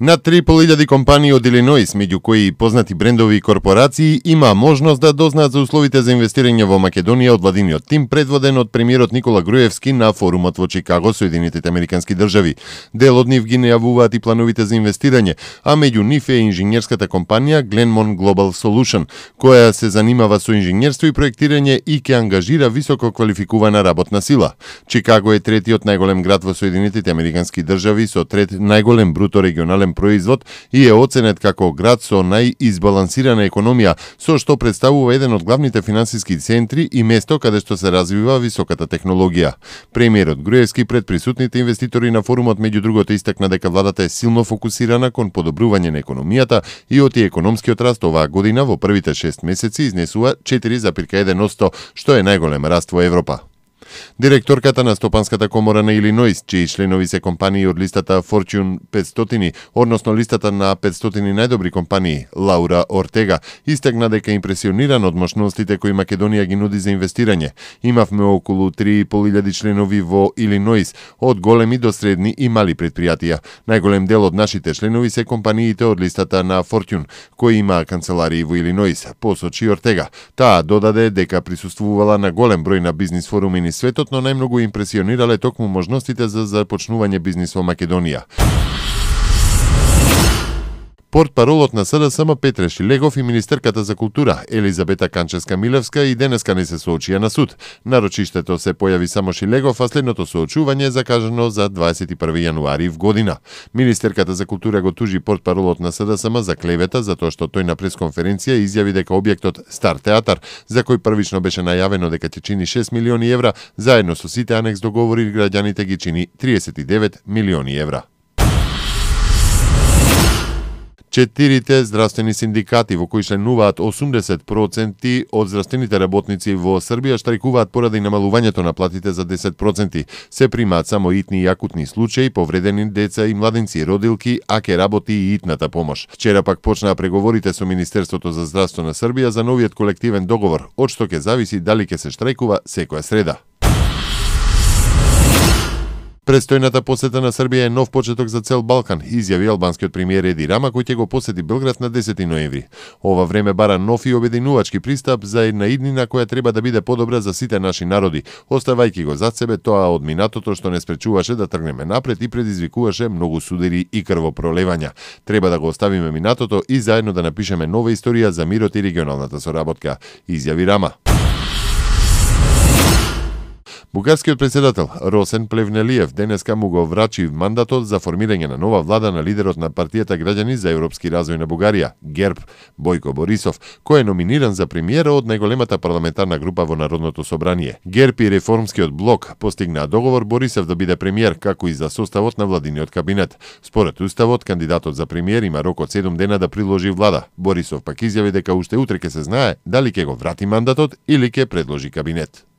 Над 3.500 компании од Илиноис, меѓу кои и познати брендови и корпорации, има можност да дознаат за условите за инвестирање во Македонија од владиниот тим, предводен од премиерот Никола Груевски на форумот во Чикаго, Соединетите Американски држави. Дел од нив ги најавуваат и плановите за инвестирање, а меѓу нив е инженерската компанија Glenmont Global Solution, која се занимава со инженерство и проектирање и ќе ангажира високо квалификувана работна сила. Чикаго е третиот најголем град во Соединетите Американски држави со трет најголем бруто регионален производ и е оценет како град со најизбалансирана економија, со што представува еден од главните финансиски центри и место каде што се развива високата технологија. Премиерот Груевски пред присутните инвеститори на форумот меѓу другото истакна дека владата е силно фокусирана кон подобрување на економијата и оти економскиот раст оваа година во првите 6 месеци изнесува 4,1%, што е најголем раст во Европа. Директорката на Стопанската комора на Илиноис, чии членови се компании од листата Fortune 500, односно листата на 500 најдобри компании, Лаура Ортега, истакна дека импресиониран од можностите кои Македонија ги нуди за инвестирање. Имавме околу 3.500 членови во Илиноис, од големи до средни и мали предпријатија. Најголем дел од нашите членови се компаниите од листата на Fortune, кои има канцеларии во Илиноис, посочи Ортега. Таа додаде дека присуствувала на голем број на бизнис форуми низ светот, но најмногу импресионирале токму можностите за започнување бизнис во Македонија. Портпаролот на СДСМ Петре Шилегов и министерката за култура Елизабета Канчевска-Милевска и денеска не се соочија на суд. На рочиштето се појави само Шилегов, а следното соочување е закажано за 21 јануари в година. Министерката за култура го тужи портпаролот на СДСМ за клевета затоа што тој на пресконференција изјави дека објектот Стар театар, за кој првично беше најавено дека ќе чини 6 милиони евра, заедно со сите анекс договори граѓаните ги чини 39 милиони евра. Четирите здравствени синдикати во кои членуваат 80% од здравствените работници во Србија штрajкуваат поради намалувањето на платите за 10%. Се примаат само итни и акутни случаи, повредени деца и младенци, родилки, а ке работи и итната помош. Вчера пак почнаа преговорите со Министерството за здравство на Србија за новиот колективен договор, од што ќе зависи дали ќе се штрajкува секоја среда. Престојната посета на Србија е нов почеток за цел Балкан, изјави албанскиот премиер Еди Рама, кој ќе го посети Белград на 10 ноември. Ова време бара нов и обединувачки пристап за една иднина која треба да биде подобра за сите наши народи, оставајќи го зад себе тоа од минатото што не спречуваше да тргнеме напред и предизвикуваше многу судири и крвопролевања. Треба да го оставиме минатото и заедно да напишеме нова историја за мирот и регионалната соработка, изјави Рама. Бугарскиот председател Росен Плевнелиев денеска му го врачи мандатот за формирање на нова влада на лидерот на партијата Граѓани за европски развој на Бугарија, ГЕРБ, Бојко Борисов, кој е номиниран за премиера од најголемата парламентарна група во Народното собрание. ГЕРБ и Реформскиот блок постигнаа договор Борисов да биде премиер, како и за составот на владиниот кабинет. Според уставот, кандидатот за премиер има рок од 7 дена да приложи влада. Борисов пак изјави дека уште утре ќе се знае дали ќе го врати мандатот или ќе предложи кабинет.